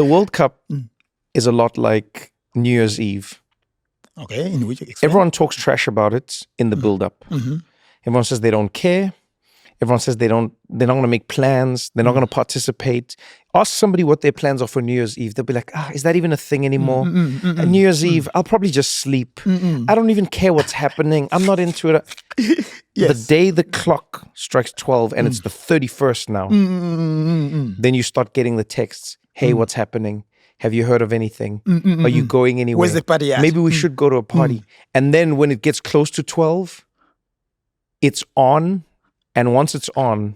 World Cup is a lot like New Year's Eve. Okay, in which everyone talks trash about it in the build-up. Everyone says they don't care. Everyone says they're not going to make plans. They're not going to participate. Ask somebody what their plans are for New Year's Eve. They'll be like, is that even a thing anymore? New Year's Eve, I'll probably just sleep. I don't even care what's happening. I'm not into it. The day the clock strikes 12 and it's the 31st now, then you start getting the texts. Hey, what's happening? Have you heard of anything? Are you going anywhere? Where's the party at? Maybe we should go to a party. And then when it gets close to 12, it's on. And once it's on,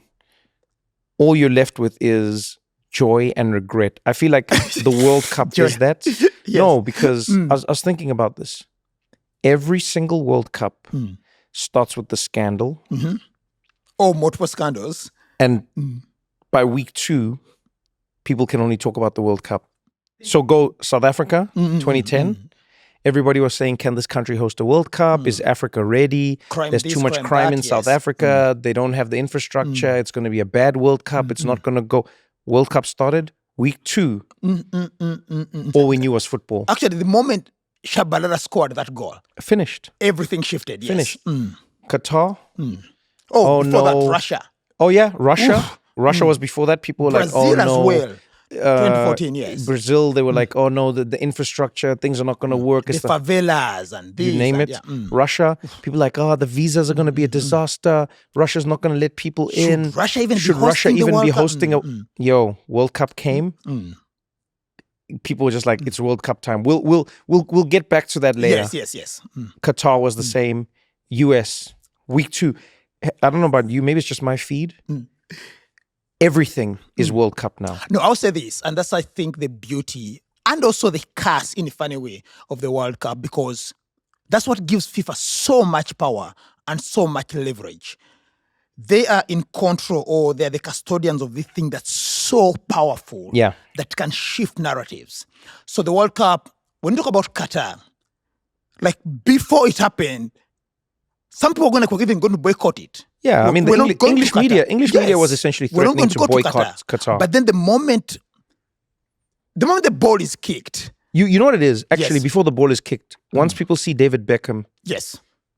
all you're left with is joy and regret. I feel like the World Cup is that. No, because I was thinking about this. Every single World Cup starts with the scandal. Oh, multiple scandals. And by week 2, people can only talk about the World Cup. So go South Africa, 2010. Everybody was saying, can this country host a World Cup? Is Africa ready? There's too much crime in South Africa. They don't have the infrastructure. It's going to be a bad World Cup. It's not going to go. World Cup started. Week 2, all we knew was football. Actually, the moment Shabalala scored that goal, finished. Everything shifted. Yes. Finished. Qatar. Oh, before that, Russia. Oh, yeah, Russia. Oof. Russia was before that. People were Brazil like, oh, no. Brazil as well. 2014, yes. Brazil, they were like, oh no, the infrastructure, things are not going to work. The favelas and these. You name it. Russia, people like, the visas are going to be a disaster. Russia's not going to let people in. Should Russia even be hosting a World Cup came? People were just like, it's World Cup time. We'll get back to that later. Yes. Qatar was the same. US, week 2. I don't know about you, maybe it's just my feed. Everything is World Cup now. No, I'll say this, and that's, I think, the beauty and also the curse, in a funny way, of the World Cup, because that's what gives FIFA so much power and so much leverage. They are in control, or they're the custodians of this thing that's so powerful that can shift narratives. So the World Cup, when you talk about Qatar, like before it happened, some people were even going to boycott it. Yeah, I mean, the English media was essentially threatening to boycott Qatar. But then the moment the ball is kicked. You know what it is? Actually, before the ball is kicked, once people see David Beckham,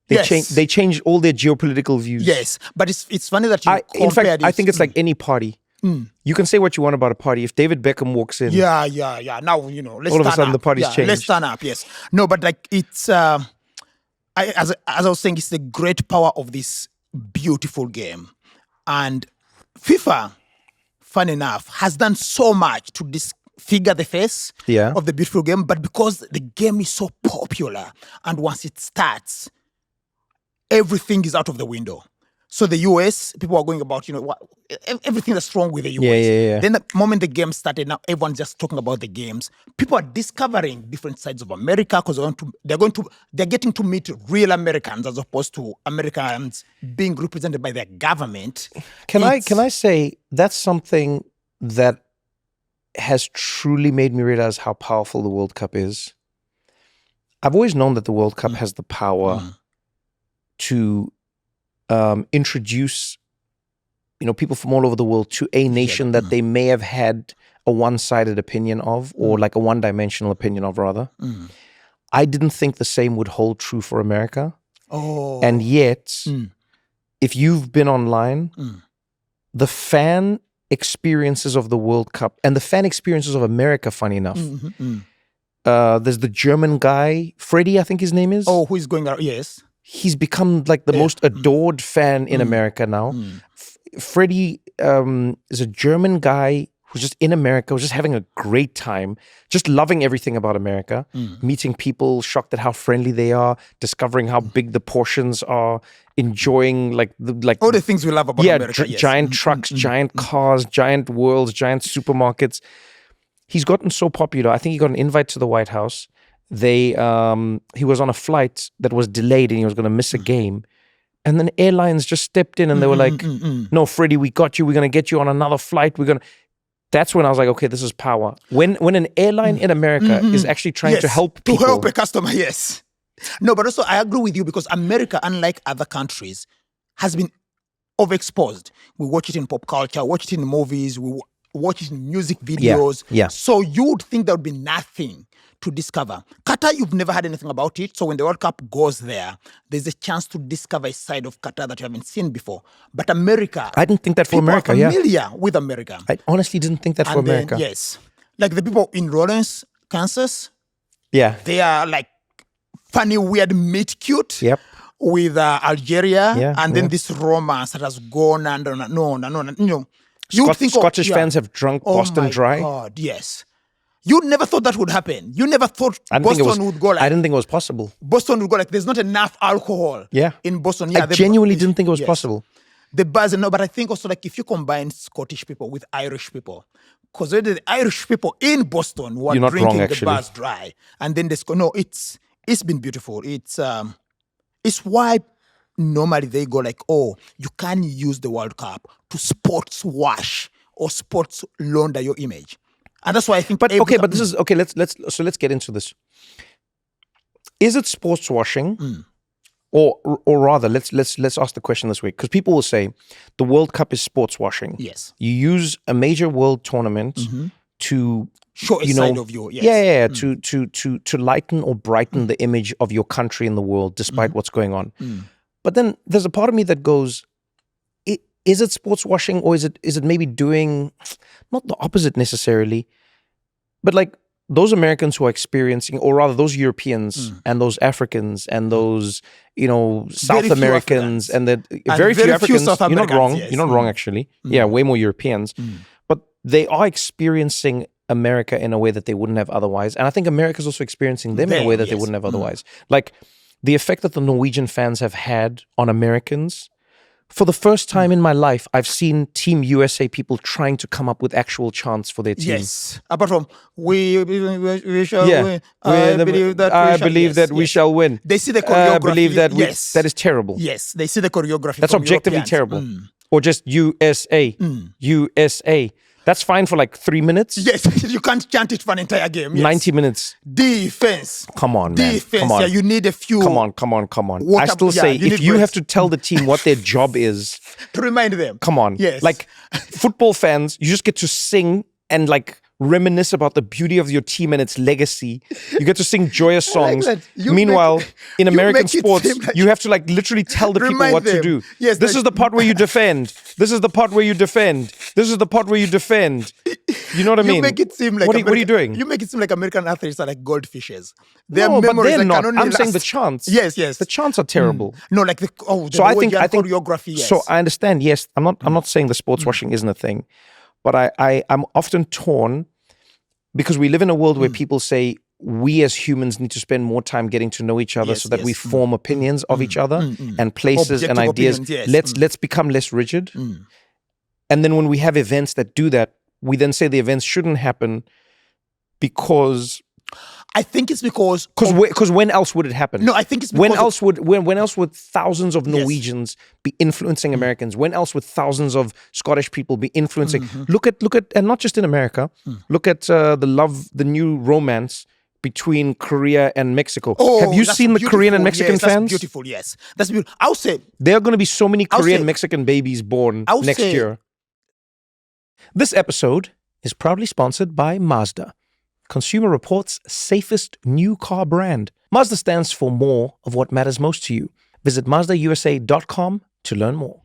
they change all their geopolitical views. Yes, but it's funny that you in fact, I think it's like any party. You can say what you want about a party. If David Beckham walks in... Yeah. Now, let's all of a sudden the party's changed. Let's stand up, yes. No, but like it's... as I was saying, it's the great power of this beautiful game. And FIFA, fun enough, has done so much to disfigure the face of the beautiful game. But because the game is so popular, and once it starts, everything is out of the window. So the US, people are going about, everything that's wrong with the US. Yeah. Then the moment the game started, now everyone's just talking about the games. People are discovering different sides of America because they're getting to meet real Americans as opposed to Americans being represented by their government. Can I say that's something that has truly made me realize how powerful the World Cup is? I've always known that the World Cup has the power to introduce, people from all over the world to a nation that they may have had a one-sided opinion of, or like a one-dimensional opinion of, rather. I didn't think the same would hold true for America. And yet, if you've been online, the fan experiences of the World Cup and the fan experiences of America, funny enough, there's the German guy, Freddie, I think his name is. Oh, who is going out? Yes. He's become like the most adored fan in America now. Freddie is a German guy who's just in America, who's just having a great time, just loving everything about America, meeting people, shocked at how friendly they are, discovering how big the portions are, enjoying like all the things we love about America. Giant trucks, giant cars, giant worlds, giant supermarkets. He's gotten so popular. I think he got an invite to the White House. He was on a flight that was delayed and he was going to miss a game. And then airlines just stepped in and they were like, no, Freddie, we got you. We're going to get you on another flight. That's when I was like, okay, this is power. When an airline in America is actually trying to help people. To help a customer, yes. No, but also I agree with you because America, unlike other countries, has been overexposed. We watch it in pop culture, watch it in movies. watching music videos. Yeah. So you would think there would be nothing to discover. Qatar, you've never heard anything about it. So when the World Cup goes there, there's a chance to discover a side of Qatar that you haven't seen before. But America, I didn't think that for people America. are Yeah, familiar with America. I honestly didn't think that for And then, America. yes, like the people in Lawrence, Kansas, Yeah. they are like funny, weird, meet cute. Yep. With Algeria, Yeah, and then yeah. this romance that has gone and no, you know. You would think Scottish fans have drunk Boston dry. Oh my God, yes. You never thought that would happen. You never thought Boston would go like. I didn't think it was possible. Boston would go like. There's not enough alcohol. Yeah. In Boston. Yeah, I genuinely didn't think it was possible. The buzz, no, but I think also like if you combine Scottish people with Irish people, because the Irish people in Boston were drinking the buzz dry, and then it's been beautiful. It's why normally they go like, oh, you can't use the World Cup to sports wash or sports launder your image. And that's why I think. But this is okay. Let's get into this. Is it sports washing, or rather, let's ask the question this way, because people will say the World Cup is sports washing. Yes, you use a major world tournament to show a side of your to lighten or brighten the image of your country in the world, despite what's going on. But then there's a part of me that goes, is it sports washing, or is it maybe doing not the opposite necessarily, but like those Americans who are experiencing, or rather those Europeans and those Africans and those South Americans and very few Africans. You're not wrong. Yes. You're not wrong actually. Yeah, way more Europeans, but they are experiencing America in a way that they wouldn't have otherwise, and I think America's also experiencing them in a way that they wouldn't have otherwise. Like the effect that the Norwegian fans have had on Americans. For the first time in my life, I've seen Team USA people trying to come up with actual chants for their team. Yes. Apart from, we shall win. I believe that we shall win. They see the choreography. I believe that that is terrible. Yes. They see the choreography. That's objectively terrible. Or just USA. USA. That's fine for like 3 minutes. Yes, you can't chant it for an entire game. Yes. 90 minutes. Defense. Come on, man. Defense. Come on. Yeah, you need a few. Come on. I still say, if you have to tell the team what their job is. To remind them. Come on. Yes. Like football fans, you just get to sing and like reminisce about the beauty of your team and its legacy. You get to sing joyous songs. Meanwhile, in American sports, you have to like literally tell the people what to do. Yes, this is the part where you defend. This is the part where you defend. This is the part where you defend. You know what I mean? You make it seem like what are you doing? You make it seem like American athletes are like goldfishes. No, but they're not. I'm saying the chants. Yes. The chants are terrible. No, like the I think choreography. Yes. So I understand. Yes, I'm not saying the sports washing isn't a thing, but I'm often torn because we live in a world where people say we as humans need to spend more time getting to know each other so that we form opinions of each other and places and ideas. Let's become less rigid. And then when we have events that do that, we then say the events shouldn't happen because. I think it's because when else would it happen? No, I think it's because when else would thousands of Norwegians be influencing Americans? When else would thousands of Scottish people be influencing? Look at, and not just in America. Look at the new romance between Korea and Mexico. Have you seen the Korean and Mexican fans? That's beautiful. Yes, that's beautiful. I'll say there are going to be so many Korean Mexican babies born next year. This episode is proudly sponsored by Mazda, Consumer Reports' safest new car brand. Mazda stands for more of what matters most to you. Visit MazdaUSA.com to learn more.